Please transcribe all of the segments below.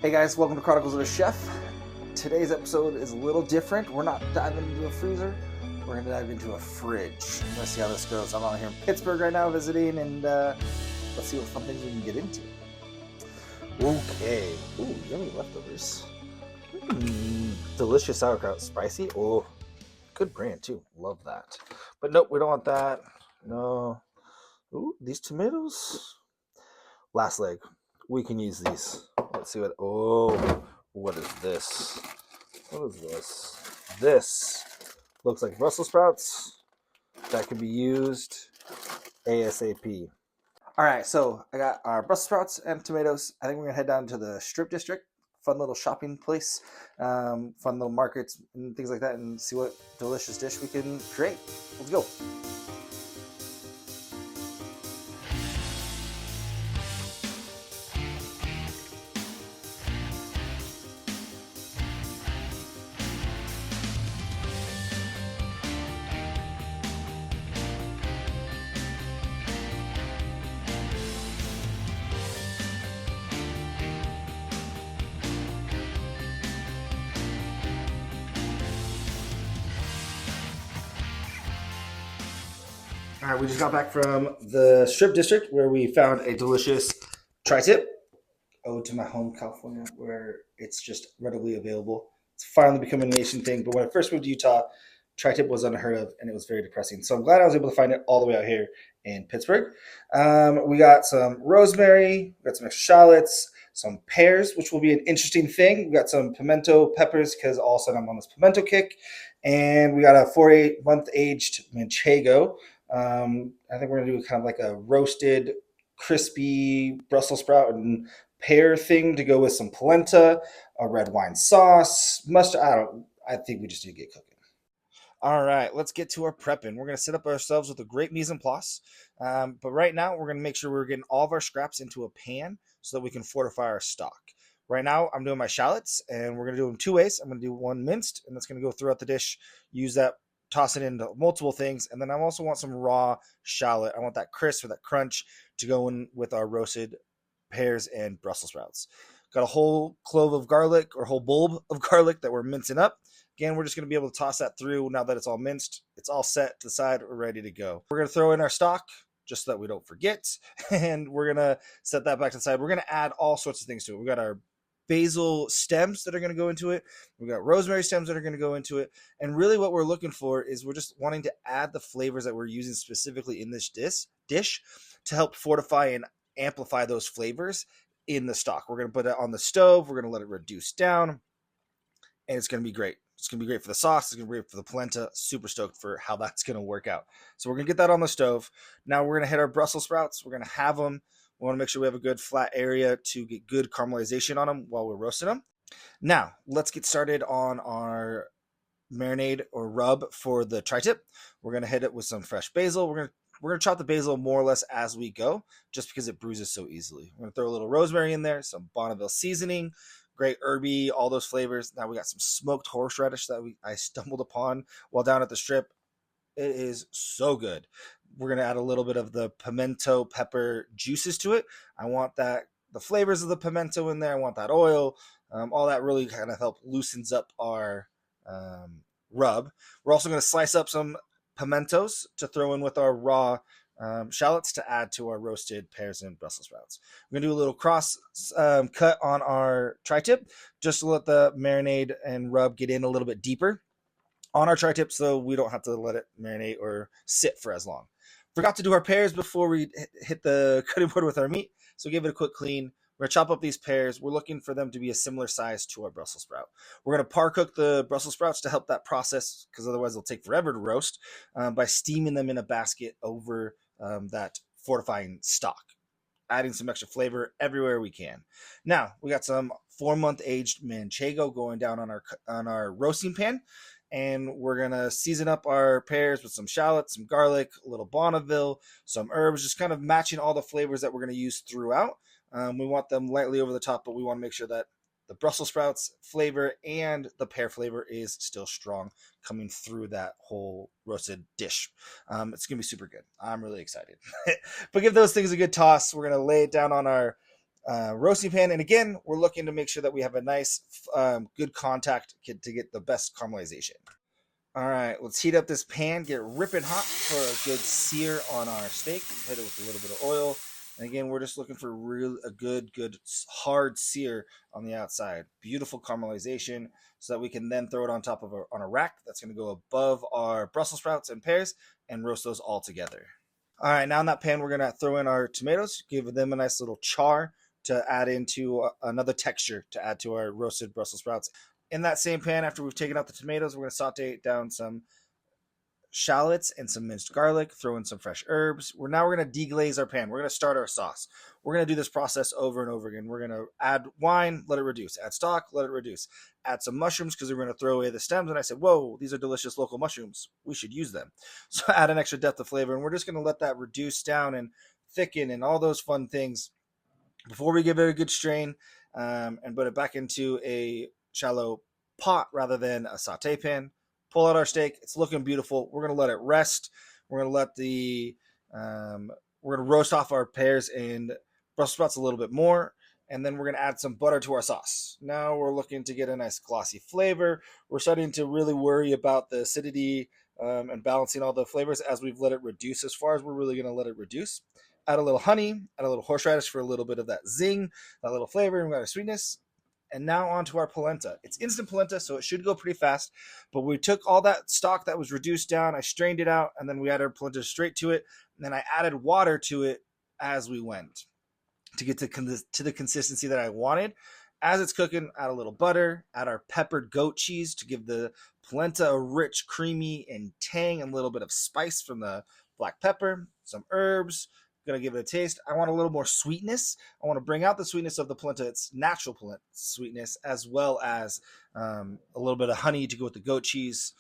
Hey guys, welcome to Chronicles of a Chef. Today's episode is a little different. We're not diving into a freezer. We're going to dive into a fridge. Let's see how this goes. I'm out here in Pittsburgh right now visiting, and let's see what fun things we can get into. Okay. Ooh, yummy leftovers. Delicious sauerkraut. Spicy. Oh, good brand too. Love that. But nope, we don't want that. No. Ooh, these tomatoes. Last leg. We can use these. Let's see what. Oh, what is this? What is this? This looks like Brussels sprouts that can be used ASAP. All right, so I got our Brussels sprouts and tomatoes. I think we're gonna head down to the Strip District, fun little shopping place, fun little markets and things like that, and see what delicious dish we can create. Let's go. All right, we just got back from the Strip District where we found a delicious tri-tip. Ode to my home, California, where it's just readily available. It's finally become a nation thing. But when I first moved to Utah, tri-tip was unheard of, and it was very depressing. So I'm glad I was able to find it all the way out here in Pittsburgh. We got some rosemary, we got some extra shallots, some pears, which will be an interesting thing. We got some pimento peppers because all of a sudden I'm on this pimento kick. And we got a 4-8-month aged manchego. I think we're gonna do kind of like a roasted, crispy Brussels sprout and pear thing to go with some polenta, a red wine sauce, mustard. I think we just need to get cooking. All right, let's get to our prepping. We're gonna set up ourselves with a great mise en place, but right now we're gonna make sure we're getting all of our scraps into a pan so that we can fortify our stock. Right now, I'm doing my shallots, and we're gonna do them two ways. I'm gonna do one minced, and that's gonna go throughout the dish. Use that, toss it into multiple things, and then I also want some raw shallot. I want that crisp or that crunch to go in with our roasted pears and Brussels sprouts. Got a whole clove of garlic or whole bulb of garlic that we're mincing up. Again, we're just going to be able to toss that through now that it's all minced. It's all set to the side. We're ready to go. We're going to throw in our stock just so that we don't forget, and we're going to set that back to the side. We're going to add all sorts of things to it. We got our basil stems that are going to go into it. We've got rosemary stems that are going to go into it. And really what we're looking for is we're just wanting to add the flavors that we're using specifically in this dish to help fortify and amplify those flavors in the stock. We're going to put it on the stove. We're going to let it reduce down, and it's going to be great. It's going to be great for the sauce. It's going to be great for the polenta. Super stoked for how that's going to work out. So we're going to get that on the stove. Now we're going to hit our Brussels sprouts. We're going to have them. We want to make sure we have a good flat area to get good caramelization on them while we're roasting them. Now, let's get started on our marinade or rub for the tri-tip. We're going to hit it with some fresh basil. We're going to chop the basil more or less as we go, just because it bruises so easily. We're going to throw a little rosemary in there, some Bonneville seasoning, great herby, all those flavors. Now we got some smoked horseradish that I stumbled upon while down at the Strip. It is so good. We're going to add a little bit of the pimento pepper juices to it. I want the flavors of the pimento in there. I want that oil. All that really kind of help loosens up our rub. We're also going to slice up some pimentos to throw in with our raw shallots to add to our roasted pears and Brussels sprouts. We're going to do a little cross cut on our tri-tip just to let the marinade and rub get in a little bit deeper on our tri-tip so we don't have to let it marinate or sit for as long. Forgot to do our pears before we hit the cutting board with our meat, so give it a quick clean. We're going to chop up these pears. We're looking for them to be a similar size to our Brussels sprout. We're going to par cook the Brussels sprouts to help that process, because otherwise they'll take forever to roast, by steaming them in a basket over that fortifying stock, adding some extra flavor everywhere we can. Now, we got some 4-month aged manchego going down on our roasting pan. And we're going to season up our pears with some shallots, some garlic, a little Bonneville, some herbs, just kind of matching all the flavors that we're going to use throughout. We want them lightly over the top, but we want to make sure that the Brussels sprouts flavor and the pear flavor is still strong coming through that whole roasted dish. It's going to be super good. I'm really excited. But give those things a good toss. We're going to lay it down on our roasting pan. And again, we're looking to make sure that we have a nice, good contact to get the best caramelization. All right, let's heat up this pan, get ripping hot for a good sear on our steak. Hit it with a little bit of oil. And again, we're just looking for a good hard sear on the outside. Beautiful caramelization so that we can then throw it on top of on a rack that's going to go above our Brussels sprouts and pears and roast those all together. All right, now in that pan, we're going to throw in our tomatoes, give them a nice little char to add into another texture to add to our roasted Brussels sprouts. In that same pan, after we've taken out the tomatoes, we're going to saute down some shallots and some minced garlic, throw in some fresh herbs. We're going to deglaze our pan. We're going to start our sauce. We're going to do this process over and over again. We're going to add wine, let it reduce. Add stock, let it reduce. Add some mushrooms because we're going to throw away the stems. And I said, whoa, these are delicious local mushrooms. We should use them. So add an extra depth of flavor. And we're just going to let that reduce down and thicken and all those fun things before we give it a good strain and put it back into a shallow pot rather than a saute pan. Pull out our steak. It's looking beautiful. We're going to let it rest. We're going to let we're going to roast off our pears and Brussels sprouts a little bit more. And then we're going to add some butter to our sauce. Now we're looking to get a nice glossy flavor. We're starting to really worry about the acidity and balancing all the flavors as we've let it reduce as far as we're really going to let it reduce. Add a little honey, add a little horseradish for a little bit of that zing, that little flavor, and we've got a sweetness. And now onto our polenta. It's instant polenta, so it should go pretty fast. But we took all that stock that was reduced down, I strained it out, and then we added our polenta straight to it. And then I added water to it as we went to get to the consistency that I wanted. As it's cooking, add a little butter, add our peppered goat cheese to give the polenta a rich, creamy, and tang, and a little bit of spice from the black pepper, some herbs. Going to give it a taste. I want a little more sweetness. I want to bring out the sweetness of the polenta, its natural polenta sweetness, as well as a little bit of honey to go with the goat cheese.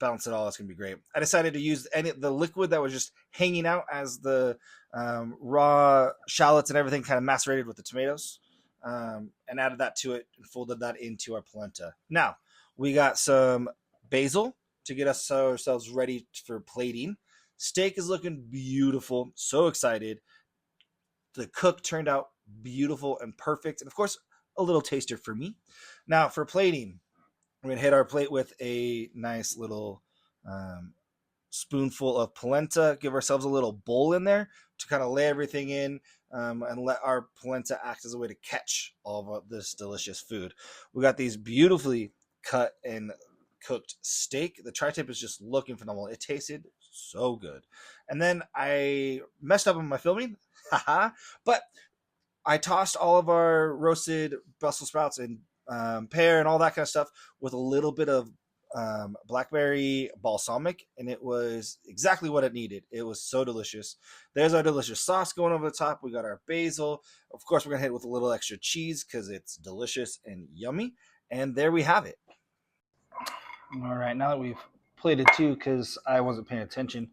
Balance it all. It's going to be great. I decided to use the liquid that was just hanging out as the raw shallots and everything kind of macerated with the tomatoes, and added that to it and folded that into our polenta. Now, we got some basil to get ourselves ready for plating. Steak is looking beautiful. So excited. The cook turned out beautiful and perfect. And of course, a little taster for me. Now for plating, we're going to hit our plate with a nice little spoonful of polenta. Give ourselves a little bowl in there to kind of lay everything in and let our polenta act as a way to catch all of this delicious food. We got these beautifully cut and cooked steak. The tri-tip is just looking phenomenal. It tasted so good. And then I messed up on my filming, but I tossed all of our roasted Brussels sprouts and pear and all that kind of stuff with a little bit of blackberry balsamic, and it was exactly what it needed. It was so delicious. There's our delicious sauce going over the top. We got our basil. Of course, we're gonna hit it with a little extra cheese because it's delicious and yummy. And there we have it. All right, now that we've plated too, because I wasn't paying attention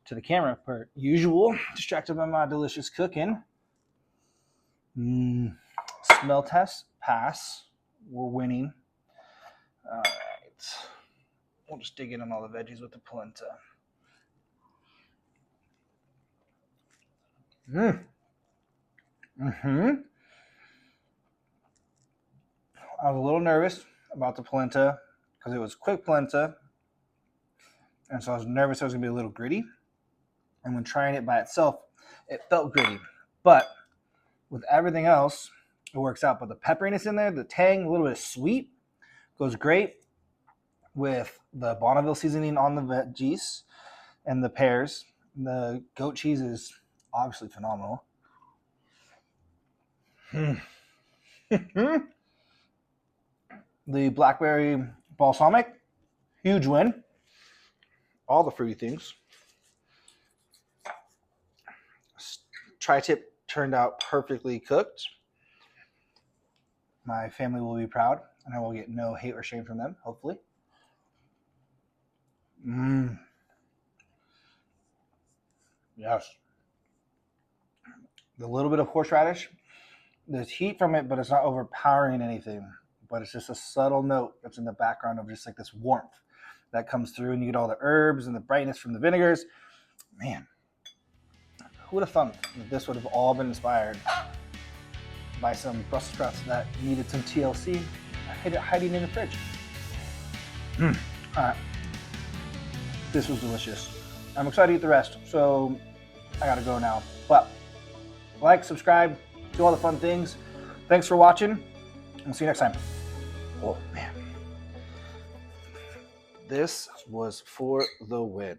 to the camera per usual, distracted by my delicious cooking. Smell test, pass. We're winning. All right. We'll just dig in on all the veggies with the polenta. I was a little nervous about the polenta because it was quick polenta. And so I was nervous it was going to be a little gritty. And when trying it by itself, it felt gritty. But with everything else, it works out. But the pepperiness in there, the tang, a little bit of sweet, goes great with the Bonneville seasoning on the veggies and the pears. The goat cheese is obviously phenomenal. The blackberry balsamic, huge win. All the fruity things. Tri-tip turned out perfectly cooked. My family will be proud, and I will get no hate or shame from them, hopefully. Yes. The little bit of horseradish, there's heat from it, but it's not overpowering anything. But it's just a subtle note that's in the background of just like this warmth that comes through, and you get all the herbs and the brightness from the vinegars. Man, who would have thought that this would have all been inspired buy some Brussels sprouts that needed some TLC. I hid it hiding in the fridge. All right. This was delicious. I'm excited to eat the rest, so I gotta go now. But like, subscribe, do all the fun things. Thanks for watching. We'll see you next time. Oh man. This was for the win.